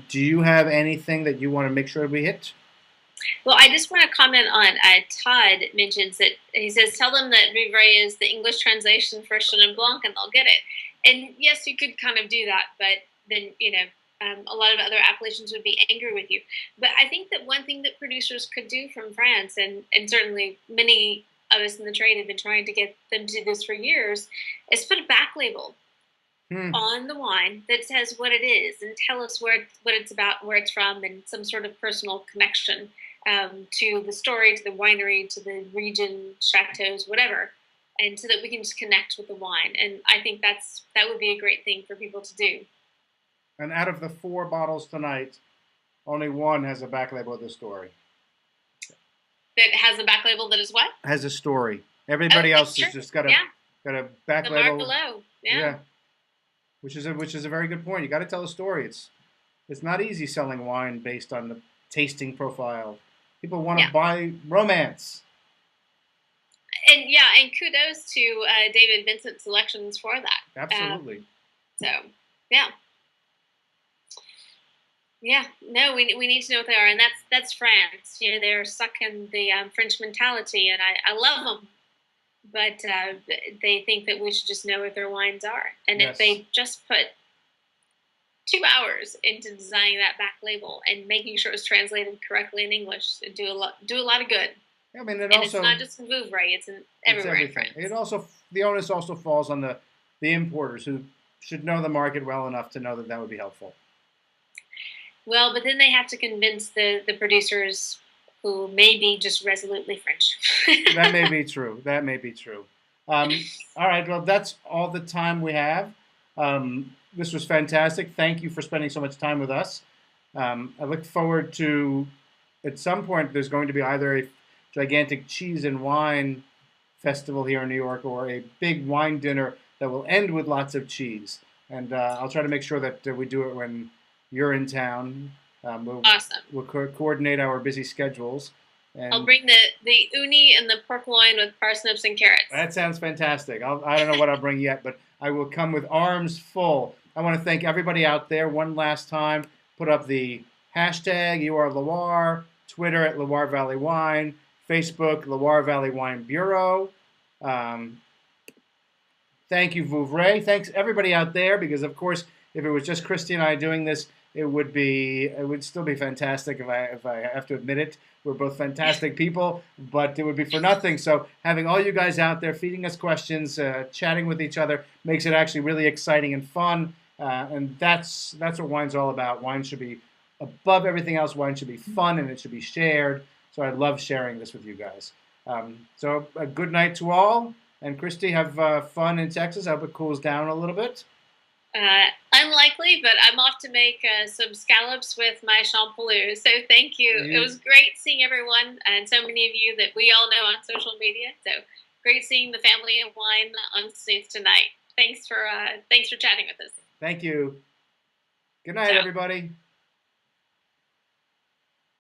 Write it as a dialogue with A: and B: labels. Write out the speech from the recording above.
A: Do you have anything that you want to make sure we hit?
B: Well, I just want to comment on Todd mentions that he says, tell them that Vouvray is the English translation for Chenin Blanc and they'll get it. And yes, you could kind of do that, but then, a lot of other appellations would be angry with you. But I think that one thing that producers could do from France, and certainly many of us in the trade have been trying to get them to do this for years, is put a back label
A: Hmm.
B: on the wine that says what it is and tell us what it's about, where it's from, and some sort of personal connection to the story, to the winery, to the region, chateaus, whatever, and so that we can just connect with the wine. And I think that would be a great thing for people to do.
A: And out of the 4 bottles tonight, only one has a back label with a story.
B: That has a back label that is what?
A: Has a story.
B: Oh,
A: Everybody
B: that's
A: else has
B: true.
A: just got a
B: Yeah,
A: back
B: the mark
A: label.
B: below. Yeah,
A: Yeah, which is a very good point. You got to tell a story. It's not easy selling wine based on the tasting profile. People want
B: yeah,
A: to buy romance.
B: and yeah, and kudos to David Vincent Selections for that.
A: Absolutely.
B: So yeah. Yeah, no, we need to know what they are, and that's France. They're stuck in the French mentality, and I love them, but they think that we should just know what their wines are, and if
A: Yes.
B: they just put 2 hours into designing that back label and making sure it's translated correctly in English, it'd do a lot of good.
A: I mean, it
B: And it's
A: also
B: not just in Vouvray; it's in
A: it's
B: everywhere in
A: everything.
B: France.
A: The onus also falls on the importers who should know the market well enough to know that that would be helpful.
B: Well, but then they have to convince the producers who may be just resolutely French.
A: That may be true. That may be true. All right. Well, that's all the time we have. This was fantastic. Thank you for spending so much time with us. I look forward to, at some point, there's going to be either a gigantic cheese and wine festival here in New York or a big wine dinner that will end with lots of cheese. And I'll try to make sure that we do it when you're in town.
B: Awesome.
A: We'll coordinate our busy schedules.
B: I'll
A: And
B: bring the uni and the pork loin with parsnips and carrots.
A: that sounds fantastic. I don't know what I'll bring yet, but I will come with arms full. I want to thank everybody out there one last time. Put up the hashtag #URLoire, Twitter at Loire Valley Wine, Facebook Loire Valley Wine Bureau. Um, Thank you, Vouvray. Thanks everybody out there, because of course, if it was just Christy and I doing this, it would still be fantastic if I have to admit it. We're both fantastic people, but it would be for nothing. So having all you guys out there feeding us questions, chatting with each other, makes it actually really exciting and fun. And that's what wine's all about. Wine should be above everything else. Wine should be fun and it should be shared. So I love sharing this with you guys. So a good night to all. And Christy, have fun in Texas. I hope it cools down a little bit.
B: Unlikely, but I'm off to make some scallops with my champollion. So thank you. It
A: You,
B: was great seeing everyone and so many of you that we all know on social media. So great seeing the family of wine on stage tonight. Thanks for chatting with us.
A: thank you. Good night,
B: Ciao.
A: everybody.